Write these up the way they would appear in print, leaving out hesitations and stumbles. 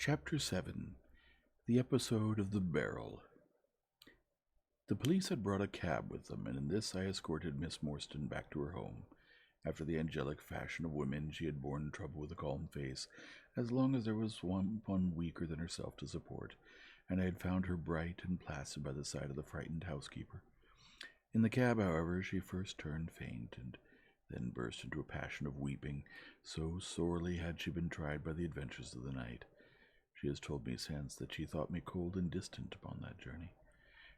Chapter 7. The Episode of the Barrel. The police had brought a cab with them, and in this I escorted Miss Morstan back to her home. After the angelic fashion of women, she had borne trouble with a calm face, as long as there was one weaker than herself to support, and I had found her bright and placid by the side of the frightened housekeeper. In the cab, however, she first turned faint, and then burst into a passion of weeping, so sorely had she been tried by the adventures of the night. She has told me since that she thought me cold and distant upon that journey.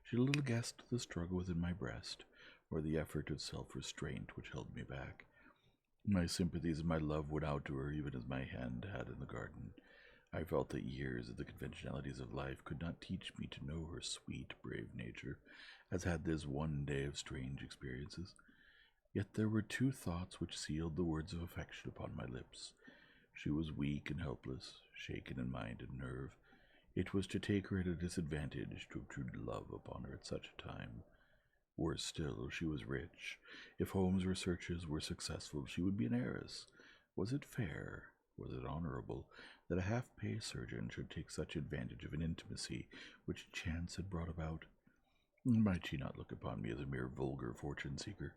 She little guessed the struggle within my breast, or the effort of self-restraint which held me back. My sympathies and my love went out to her even as my hand had in the garden. I felt that years of the conventionalities of life could not teach me to know her sweet, brave nature, as had this one day of strange experiences. Yet there were two thoughts which sealed the words of affection upon my lips. She was weak and helpless, shaken in mind and nerve. It was to take her at a disadvantage to obtrude love upon her at such a time. Worse still, she was rich. If Holmes' researches were successful, she would be an heiress. Was it fair, was it honorable, that a half-pay surgeon should take such advantage of an intimacy which chance had brought about? Might she not look upon me as a mere vulgar fortune-seeker?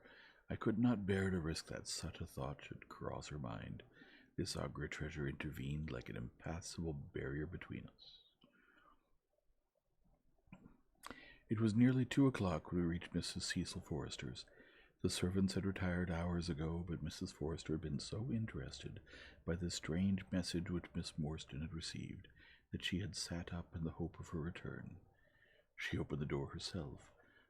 I could not bear to risk that such a thought should cross her mind. This augre treasure intervened like an impassable barrier between us. It was nearly 2 o'clock when we reached Mrs. Cecil Forrester's. The servants had retired hours ago, but Mrs. Forrester had been so interested by the strange message which Miss Morstan had received that she had sat up in the hope of her return. She opened the door herself,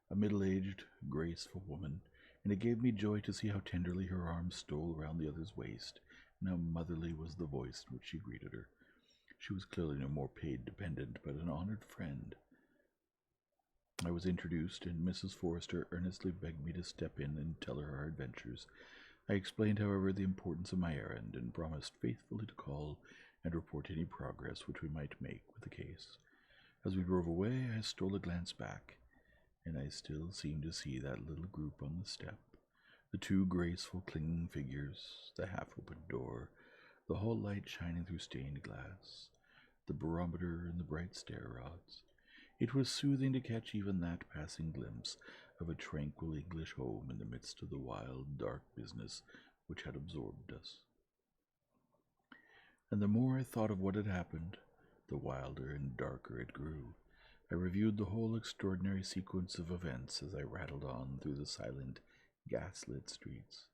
a middle-aged, graceful woman, and it gave me joy to see how tenderly her arms stole round the other's waist, and how motherly was the voice in which she greeted her. She was clearly no more paid dependent, but an honored friend. I was introduced, and Mrs. Forrester earnestly begged me to step in and tell her our adventures. I explained, however, the importance of my errand, and promised faithfully to call and report any progress which we might make with the case. As we drove away, I stole a glance back, and I still seemed to see that little group on the step. The two graceful, clinging figures, the half-opened door, the hall light shining through stained glass, the barometer and the bright stair rods. It was soothing to catch even that passing glimpse of a tranquil English home in the midst of the wild, dark business which had absorbed us. And the more I thought of what had happened, the wilder and darker it grew. I reviewed the whole extraordinary sequence of events as I rattled on through the silent, gas-lit streets.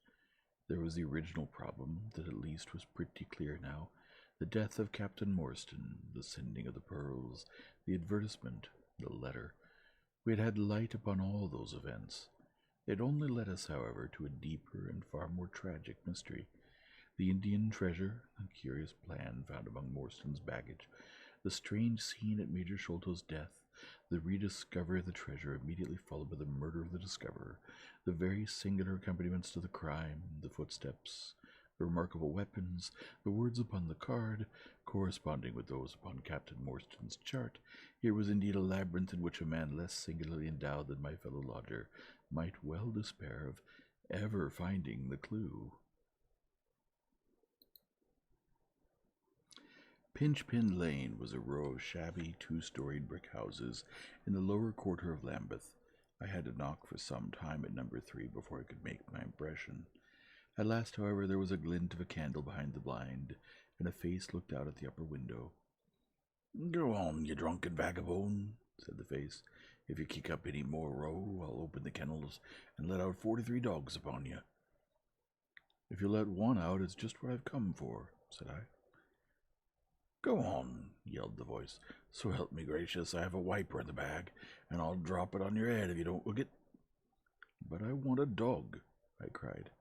There was the original problem, that at least was pretty clear now. The death of Captain Morstan, the sending of the pearls, the advertisement, the letter. We had had light upon all those events. It only led us, however, to a deeper and far more tragic mystery. The Indian treasure, a curious plan found among Morstan's baggage, the strange scene at Major Sholto's death, the rediscovery of the treasure immediately followed by the murder of the discoverer, the very singular accompaniments to the crime, the footsteps, the remarkable weapons, the words upon the card, corresponding with those upon Captain Morstan's chart. Here was indeed a labyrinth in which a man less singularly endowed than my fellow lodger might well despair of ever finding the clue. Pinchpin Lane was a row of shabby, two-storied brick houses in the lower quarter of Lambeth. I had to knock for some time at number 3 before I could make my impression. At last, however, there was a glint of a candle behind the blind, and a face looked out at the upper window. "Go on, you drunken vagabond," said the face. "If you kick up any more row, I'll open the kennels and let out 43 dogs upon you." "If you let one out, it's just what I've come for," said I. "Go on," yelled the voice. "So help me gracious, I have a wiper in the bag, and I'll drop it on your head if you don't look it." "But I want a dog," I cried.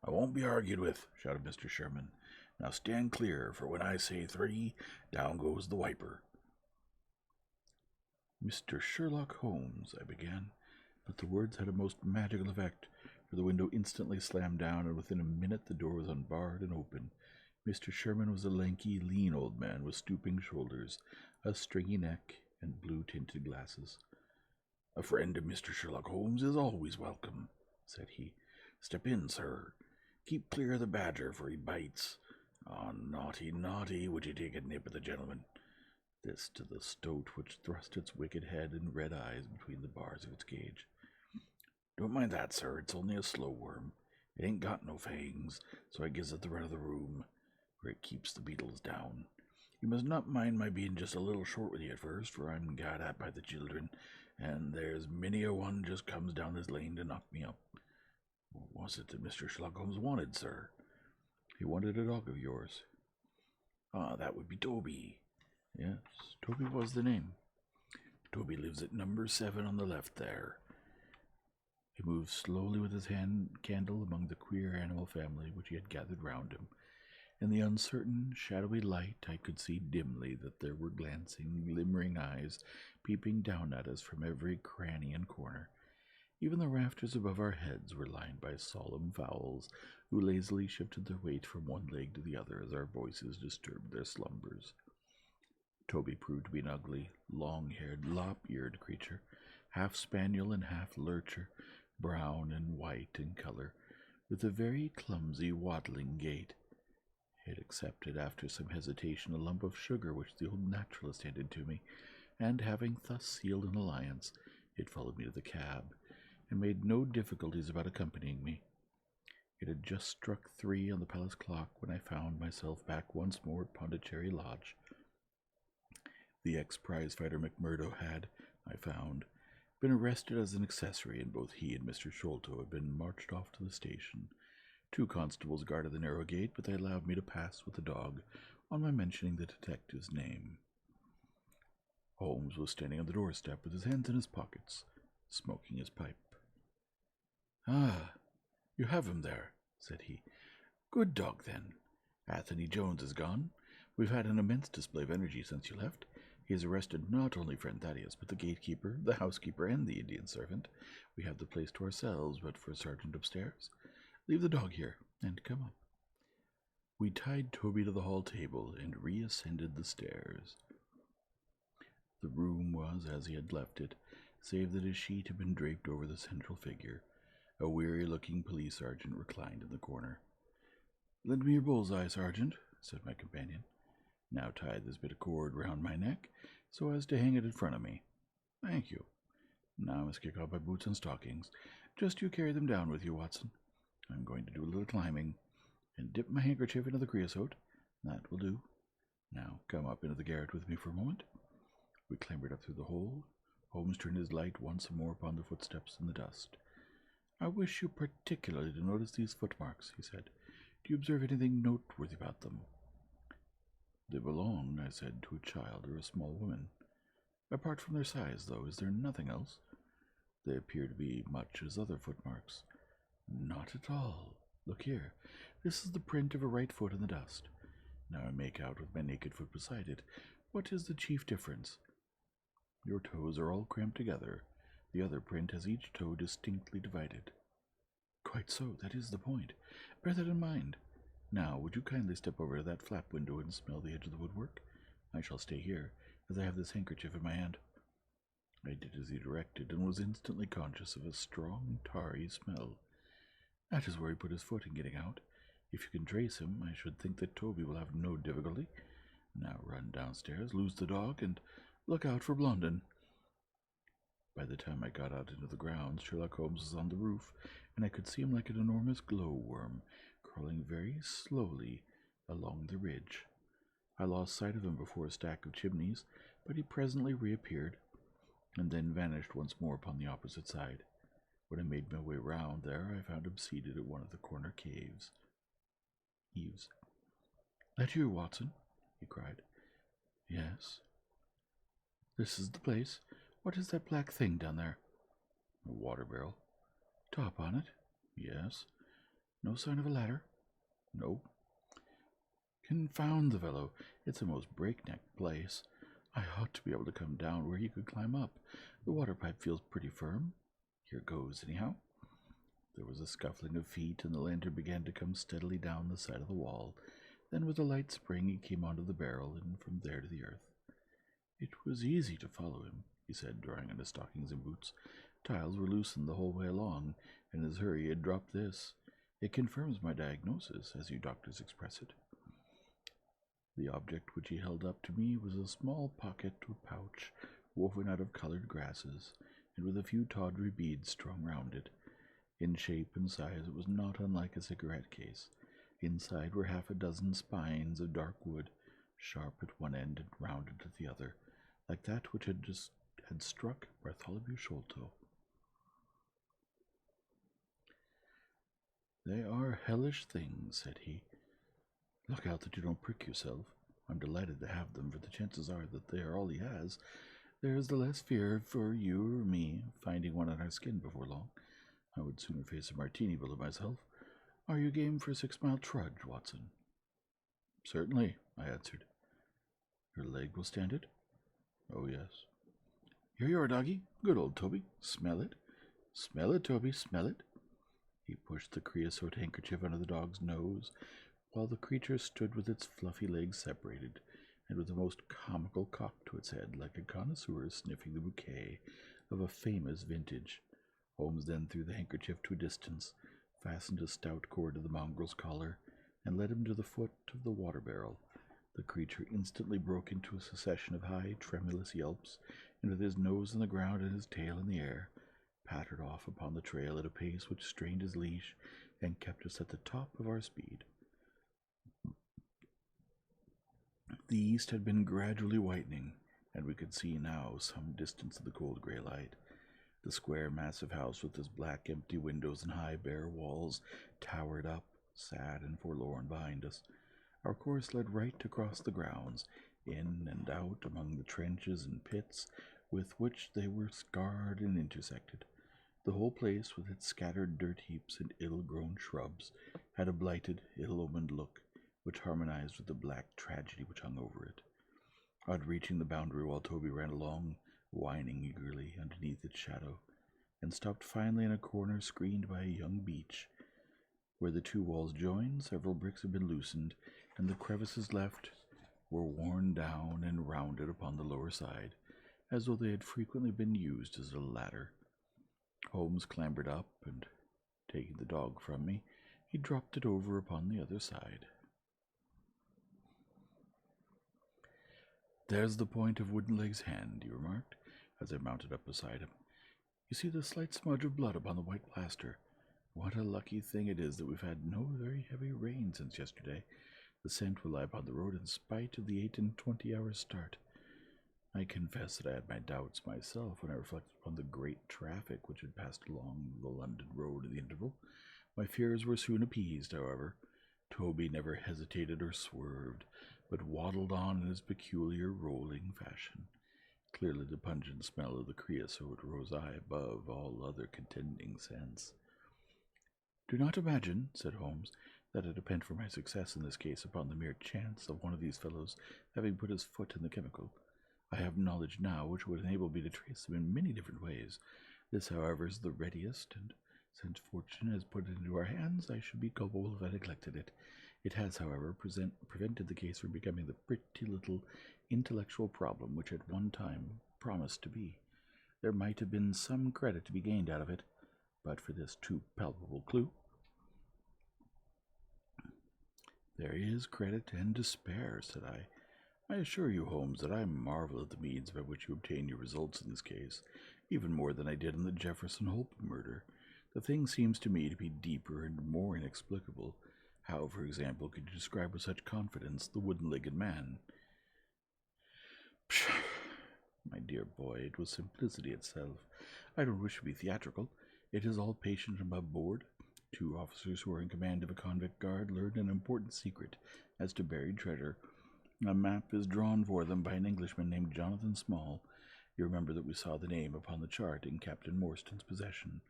"I won't be argued with," shouted Mr. Sherman. "Now stand clear, for when I say 3, down goes the wiper." "Mr. Sherlock Holmes," I began, but the words had a most magical effect, for the window instantly slammed down, and within a minute the door was unbarred and open. Mr. Sherman was a lanky, lean old man with stooping shoulders, a stringy neck, and blue-tinted glasses. "A friend of Mr. Sherlock Holmes is always welcome," said he. "Step in, sir. Keep clear of the badger, for he bites. Ah, naughty, naughty, would you take a nip at the gentleman? This to the stoat which thrust its wicked head and red eyes between the bars of its cage. Don't mind that, sir. It's only a slow worm. It ain't got no fangs, so I gives it the run of the room, where it keeps the beetles down. You must not mind my being just a little short with you at first, for I'm got at by the children, and there's many a one just comes down this lane to knock me up. What was it that Mr. Sherlock Holmes wanted, sir? He wanted a dog of yours. Ah, that would be Toby. Yes, Toby was the name. Toby lives at number 7 on the left there. He moved slowly with his hand candle among the queer animal family which he had gathered round him. In the uncertain, shadowy light, I could see dimly that there were glancing, glimmering eyes peeping down at us from every cranny and corner. Even the rafters above our heads were lined by solemn fowls, who lazily shifted their weight from one leg to the other as our voices disturbed their slumbers. Toby proved to be an ugly, long-haired, lop-eared creature, half spaniel and half lurcher, brown and white in color, with a very clumsy, waddling gait. He had accepted, after some hesitation, a lump of sugar which the old naturalist handed to me, and having thus sealed an alliance, he had followed me to the cab, and made no difficulties about accompanying me. It had just struck 3 on the palace clock when I found myself back once more at Pondicherry Lodge. The ex-prize-fighter McMurdo had, I found, been arrested as an accessory, and both he and Mr. Sholto had been marched off to the station. 2 constables guarded the narrow gate, but they allowed me to pass with the dog on my mentioning the detective's name. Holmes was standing on the doorstep with his hands in his pockets, smoking his pipe. "Ah, you have him there," said he. "Good dog, then. Anthony Jones is gone. We've had an immense display of energy since you left. He has arrested not only friend Thaddeus, but the gatekeeper, the housekeeper, and the Indian servant. We have the place to ourselves, but for a sergeant upstairs. Leave the dog here, and come up." We tied Toby to the hall table and reascended the stairs. The room was as he had left it, save that his sheet had been draped over the central figure. A weary-looking police sergeant reclined in the corner. "Lend me your bull's-eye, Sergeant," said my companion. "Now tie this bit of cord round my neck, so as to hang it in front of me. Thank you. Now I must kick off my boots and stockings. Just you carry them down with you, Watson. I'm going to do a little climbing, and dip my handkerchief into the creosote. That will do. Now come up into the garret with me for a moment." We clambered up through the hole. Holmes turned his light once more upon the footsteps in the dust. "I wish you particularly to notice these footmarks," he said. "Do you observe anything noteworthy about them?" "They belong," I said, "to a child or a small woman. Apart from their size, though, is there nothing else? They appear to be much as other footmarks." "Not at all. Look here. This is the print of a right foot in the dust. Now I make out with my naked foot beside it. What is the chief difference? Your toes are all cramped together. The other print has each toe distinctly divided." "Quite so. That is the point. Bear that in mind. Now, would you kindly step over to that flap window and smell the edge of the woodwork? I shall stay here, as I have this handkerchief in my hand." I did as he directed, and was instantly conscious of a strong, tarry smell. That is where he put his foot in getting out. If you can trace him, I should think that Toby will have no difficulty. Now run downstairs, lose the dog, and look out for Blondin." By the time I got out into the grounds, Sherlock Holmes was on the roof, and I could see him like an enormous glowworm, crawling very slowly along the ridge. I lost sight of him before a stack of chimneys, but he presently reappeared, and then vanished once more upon the opposite side. When I made my way round there, I found him seated at one of the corner caves. "Eaves. That you, Watson?" he cried. "Yes." "This is the place. What is that black thing down there?" "A water barrel." "Top on it?" "Yes." "No sign of a ladder?" "No." "Confound the fellow. It's a most breakneck place. I ought to be able to come down where he could climb up. The water pipe feels pretty firm. Here goes, anyhow." There was a scuffling of feet, and the lantern began to come steadily down the side of the wall. Then, with a light spring, he came onto the barrel, and from there to the earth. "It was easy to follow him," he said, drawing on his stockings and boots. "Tiles were loosened the whole way along, and in his hurry he had dropped this. It confirms my diagnosis, as you doctors express it." The object which he held up to me was a small pocket or pouch woven out of colored grasses, and with a few tawdry beads strung round it. In shape and size it was not unlike a cigarette case. Inside were half a dozen spines of dark wood, sharp at one end and rounded at the other, like that which had struck Bartholomew Sholto. "They are hellish things," said he. "Look out that you don't prick yourself. I'm delighted to have them, for the chances are that they are all he has. There is the less fear for you or me of finding one on our skin before long. I would sooner face a martini bullet myself. Are you game for a 6-mile trudge, Watson?" "Certainly," I answered. "Your leg will stand it?" "Oh, yes." "Here you are, doggy. Good old Toby. Smell it. Smell it, Toby, smell it." He pushed the creosote handkerchief under the dog's nose, while the creature stood with its fluffy legs separated, and with a most comical cock to its head, like a connoisseur sniffing the bouquet of a famous vintage. Holmes then threw the handkerchief to a distance, fastened a stout cord to the mongrel's collar, and led him to the foot of the water barrel. The creature instantly broke into a succession of high, tremulous yelps, and with his nose on the ground and his tail in the air, pattered off upon the trail at a pace which strained his leash and kept us at the top of our speed. The east had been gradually whitening, and we could see now some distance of the cold grey light. The square, massive house with its black, empty windows and high, bare walls towered up, sad and forlorn, behind us. Our course led right across the grounds, in and out among the trenches and pits with which they were scarred and intersected. The whole place, with its scattered dirt heaps and ill-grown shrubs, had a blighted, ill-omened look, which harmonized with the black tragedy which hung over it. On reaching the boundary wall, Toby ran along, whining eagerly underneath its shadow, and stopped finally in a corner screened by a young beech. Where the two walls joined, several bricks had been loosened, and the crevices left were worn down and rounded upon the lower side, as though they had frequently been used as a ladder. Holmes clambered up, and, taking the dog from me, he dropped it over upon the other side. "There's the point of Woodenleg's hand," he remarked, as I mounted up beside him. "You see the slight smudge of blood upon the white plaster. What a lucky thing it is that we've had no very heavy rain since yesterday. The scent will lie upon the road in spite of the 8-and-20-hours start. I confess that I had my doubts myself when I reflected upon the great traffic which had passed along the London road in the interval. My fears were soon appeased, however. Toby never hesitated or swerved, but waddled on in his peculiar rolling fashion. Clearly the pungent smell of the creosote rose high above all other contending scents. "Do not imagine," said Holmes, "that I depend for my success in this case upon the mere chance of one of these fellows having put his foot in the chemical. I have knowledge now which would enable me to trace them in many different ways. This, however, is the readiest, and since fortune has put it into our hands, I should be culpable if I neglected it. It has, however, prevented the case from becoming the pretty little intellectual problem which at one time promised to be. There might have been some credit to be gained out of it, but for this too palpable clue." "There is credit and despair," said I. "I assure you, Holmes, that I marvel at the means by which you obtain your results in this case, even more than I did in the Jefferson Hope murder. The thing seems to me to be deeper and more inexplicable. How, for example, could you describe with such confidence the wooden-legged man?" "Pshaw! My dear boy, it was simplicity itself. I don't wish to be theatrical. It is all patient and above board. 2 officers who are in command of a convict guard learned an important secret as to buried treasure. A map is drawn for them by an Englishman named Jonathan Small. You remember that we saw the name upon the chart in Captain Morstan's possession.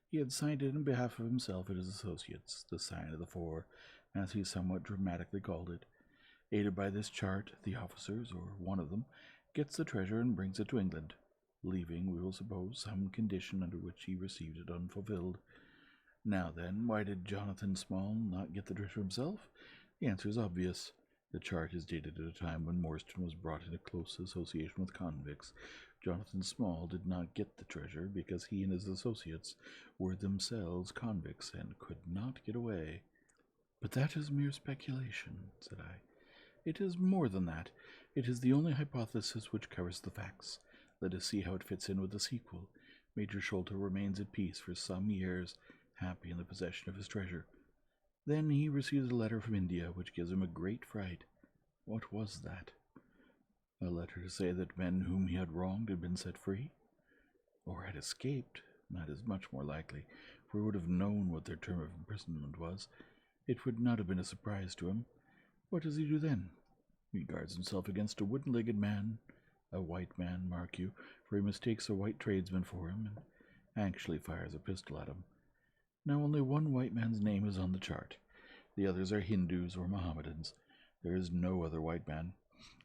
He had signed it on behalf of himself and his associates, the sign of the four, as he somewhat dramatically called it. Aided by this chart, the officers, or one of them, gets the treasure and brings it to England, leaving, we will suppose, some condition under which he received it unfulfilled. Now then, why did Jonathan Small not get the treasure himself? The answer is obvious. The chart is dated at a time when Morstan was brought into close association with convicts. Jonathan Small did not get the treasure because he and his associates were themselves convicts and could not get away. "But that is mere speculation," said I. It is more than that. It is the only hypothesis which covers the facts. Let us see how it fits in with the sequel. Major Sholto remains at peace for some years, happy in the possession of his treasure. Then he receives a letter from India, which gives him a great fright. What was that? A letter to say that men whom he had wronged had been set free? Or had escaped? That is much more likely, for he would have known what their term of imprisonment was. It would not have been a surprise to him. What does he do then? He guards himself against a wooden-legged man, a white man, mark you, for he mistakes a white tradesman for him, and actually fires a pistol at him. Now only one white man's name is on the chart. The others are Hindus or Mohammedans. There is no other white man.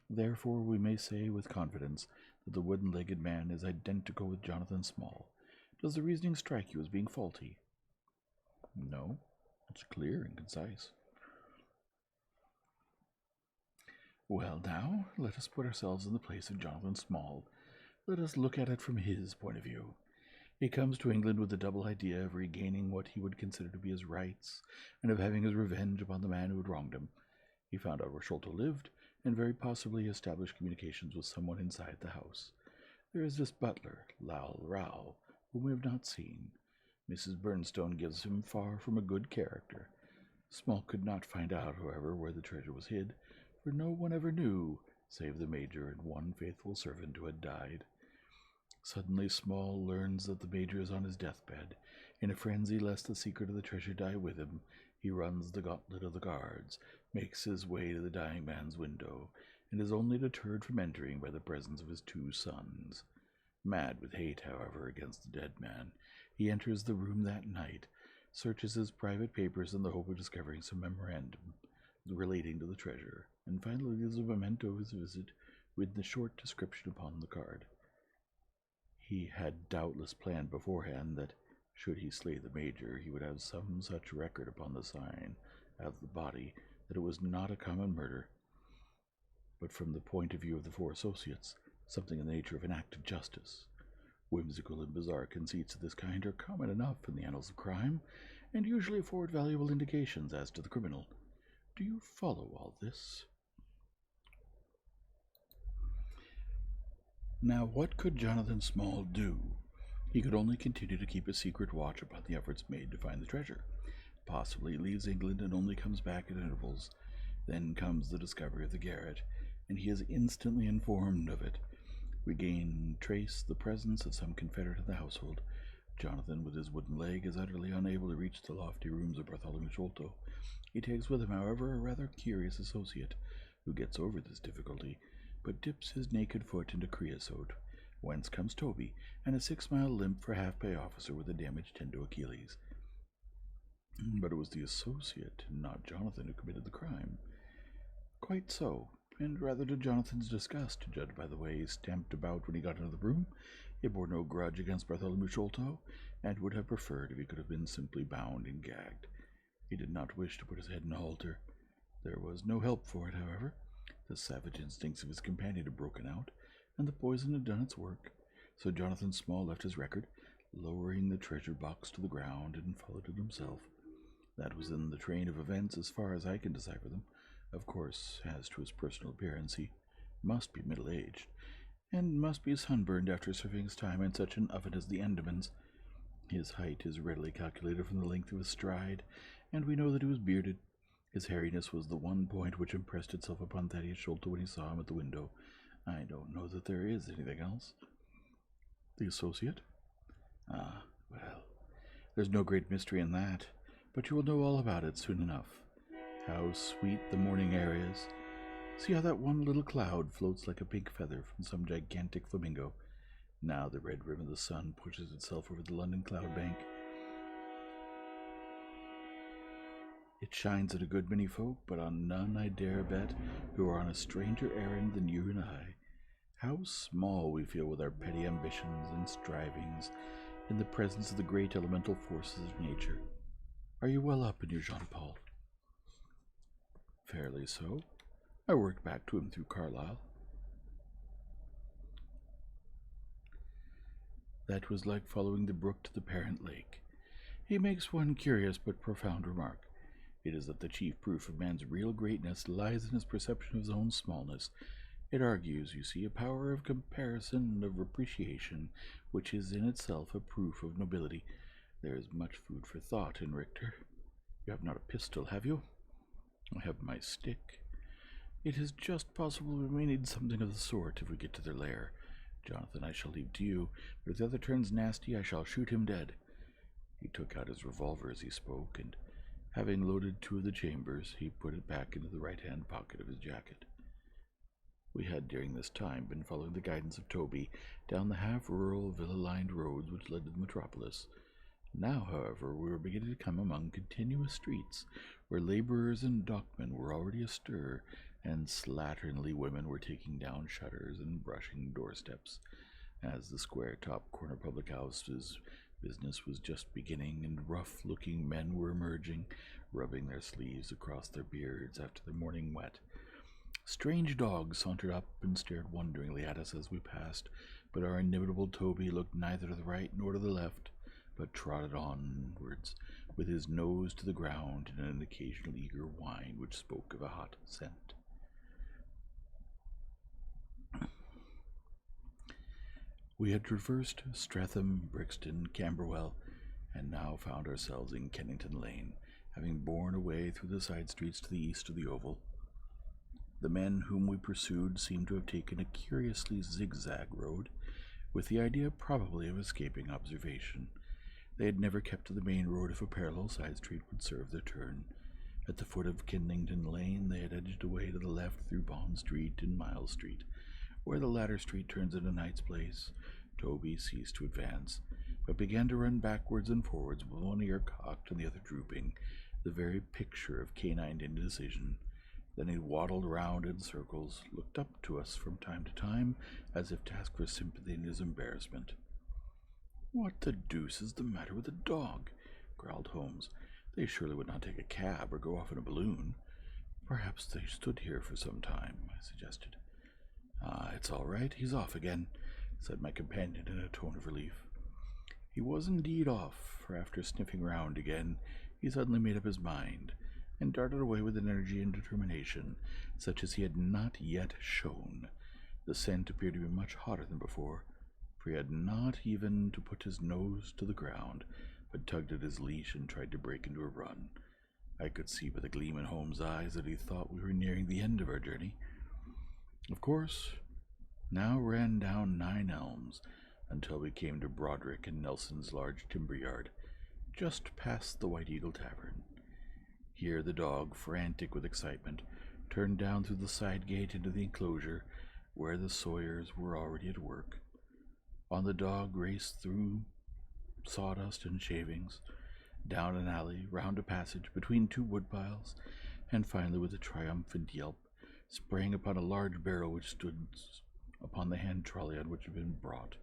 Therefore we may say with confidence that the wooden-legged man is identical with Jonathan Small. Does the reasoning strike you as being faulty? No, it's clear and concise. Well, now, let us put ourselves in the place of Jonathan Small. Let us look at it from his point of view. He comes to England with the double idea of regaining what he would consider to be his rights, and of having his revenge upon the man who had wronged him. He found out where Sholto lived, and very possibly established communications with someone inside the house. There is this butler, Lal Rao, whom we have not seen. Mrs. Burnstone gives him far from a good character. Small could not find out, however, where the treasure was hid, for no one ever knew, save the Major and one faithful servant who had died. Suddenly Small learns that the Major is on his deathbed. In a frenzy lest the secret of the treasure die with him, he runs the gauntlet of the guards, makes his way to the dying man's window, and is only deterred from entering by the presence of his 2 sons. Mad with hate, however, against the dead man, he enters the room that night, searches his private papers in the hope of discovering some memorandum relating to the treasure, and finally leaves a memento of his visit with the short description upon the card. He had doubtless planned beforehand that, should he slay the Major, he would have some such record upon the sign of the body that it was not a common murder, but from the point of view of the 4 associates, something in the nature of an act of justice. Whimsical and bizarre conceits of this kind are common enough in the annals of crime, and usually afford valuable indications as to the criminal. Do you follow all this? Now, what could Jonathan Small do? He could only continue to keep a secret watch upon the efforts made to find the treasure. Possibly he leaves England and only comes back at intervals. Then comes the discovery of the garret, and he is instantly informed of it. We trace the presence of some confederate of the household. Jonathan, with his wooden leg, is utterly unable to reach the lofty rooms of Bartholomew Sholto. He takes with him, however, a rather curious associate, who gets over this difficulty, but dips his naked foot into creosote, whence comes Toby, and a 6-mile limp for half-pay officer with a damaged tendo Achilles. But it was the associate, and not Jonathan, who committed the crime. Quite so, and rather to Jonathan's disgust, to judge by the way he stamped about when he got into the room. He bore no grudge against Bartholomew Sholto, and would have preferred if he could have been simply bound and gagged. He did not wish to put his head in a halter. There was no help for it, however. The savage instincts of his companion had broken out, and the poison had done its work. So Jonathan Small left his record, lowering the treasure box to the ground, and followed it himself. That was in the train of events as far as I can decipher them. Of course, as to his personal appearance, he must be middle-aged, and must be sunburned after serving his time in such an oven as the Andamans. His height is readily calculated from the length of his stride, and we know that he was bearded. His hairiness was the one point which impressed itself upon Thaddeus Sholto when he saw him at the window. I don't know that there is anything else. The associate? Ah, well, there's no great mystery in that, but you will know all about it soon enough. How sweet the morning air is. See how that one little cloud floats like a pink feather from some gigantic flamingo. Now the red rim of the sun pushes itself over the London cloud bank. It shines at a good many folk, but on none, I dare bet, who are on a stranger errand than you and I. How small we feel with our petty ambitions and strivings in the presence of the great elemental forces of nature. Are you well up in your Jean-Paul? Fairly so. I worked back to him through Carlyle. That was like following the brook to the parent lake. He makes one curious but profound remark. It is that the chief proof of man's real greatness lies in his perception of his own smallness. It argues, you see, a power of comparison and of appreciation, which is in itself a proof of nobility. There is much food for thought in Richter. You have not a pistol, have you? I have my stick. It is just possible we may need something of the sort if we get to their lair. Jonathan, I shall leave to you, but if the other turns nasty, I shall shoot him dead. He took out his revolver as he spoke, and, having loaded 2 of the chambers, he put it back into the right-hand pocket of his jacket. We had during this time been following the guidance of Toby down the half-rural, villa-lined roads which led to the metropolis. Now, however, we were beginning to come among continuous streets, where laborers and dockmen were already astir, and slatternly women were taking down shutters and brushing doorsteps. As the square-top corner public house's business was just beginning, and rough-looking men were emerging, rubbing their sleeves across their beards after their morning wet. Strange dogs sauntered up and stared wonderingly at us as we passed, but our inimitable Toby looked neither to the right nor to the left, but trotted onwards, with his nose to the ground and an occasional eager whine which spoke of a hot scent. We had traversed Streatham, Brixton, Camberwell, and now found ourselves in Kennington Lane, having borne away through the side streets to the east of the Oval. The men whom we pursued seemed to have taken a curiously zigzag road, with the idea probably of escaping observation. They had never kept to the main road if a parallel side street would serve their turn. At the foot of Kennington Lane they had edged away to the left through Bond Street and Miles Street. Where the latter street turns into Knight's Place, Toby ceased to advance, but began to run backwards and forwards with one ear cocked and the other drooping, the very picture of canine indecision. Then he waddled round in circles, looked up to us from time to time, as if to ask for sympathy in his embarrassment. "What the deuce is the matter with the dog?" growled Holmes. "They surely would not take a cab or go off in a balloon." "Perhaps they stood here for some time," I suggested. "Ah, it's all right. He's off again," said my companion in a tone of relief. He was indeed off, for after sniffing round again, he suddenly made up his mind, and darted away with an energy and determination such as he had not yet shown. The scent appeared to be much hotter than before, for he had not even to put his nose to the ground, but tugged at his leash and tried to break into a run. I could see by the gleam in Holmes' eyes that he thought we were nearing the end of our journey. Of course, now ran down 9 Elms, until we came to Broderick and Nelson's large timber yard, just past the White Eagle Tavern. Here the dog, frantic with excitement, turned down through the side gate into the enclosure, where the sawyers were already at work. On the dog raced through sawdust and shavings, down an alley, round a passage, between 2 woodpiles, and finally, with a triumphant yelp, sprang upon a large barrel which stood upon the hand trolley on which it had been brought.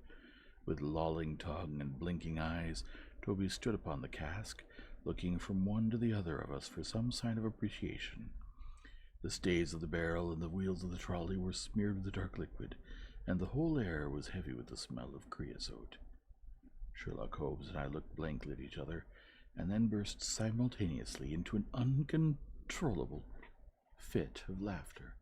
With lolling tongue and blinking eyes, Toby stood upon the cask, looking from one to the other of us for some sign of appreciation. The stays of the barrel and the wheels of the trolley were smeared with the dark liquid, and the whole air was heavy with the smell of creosote. Sherlock Holmes and I looked blankly at each other, and then burst simultaneously into an uncontrollable fit of laughter.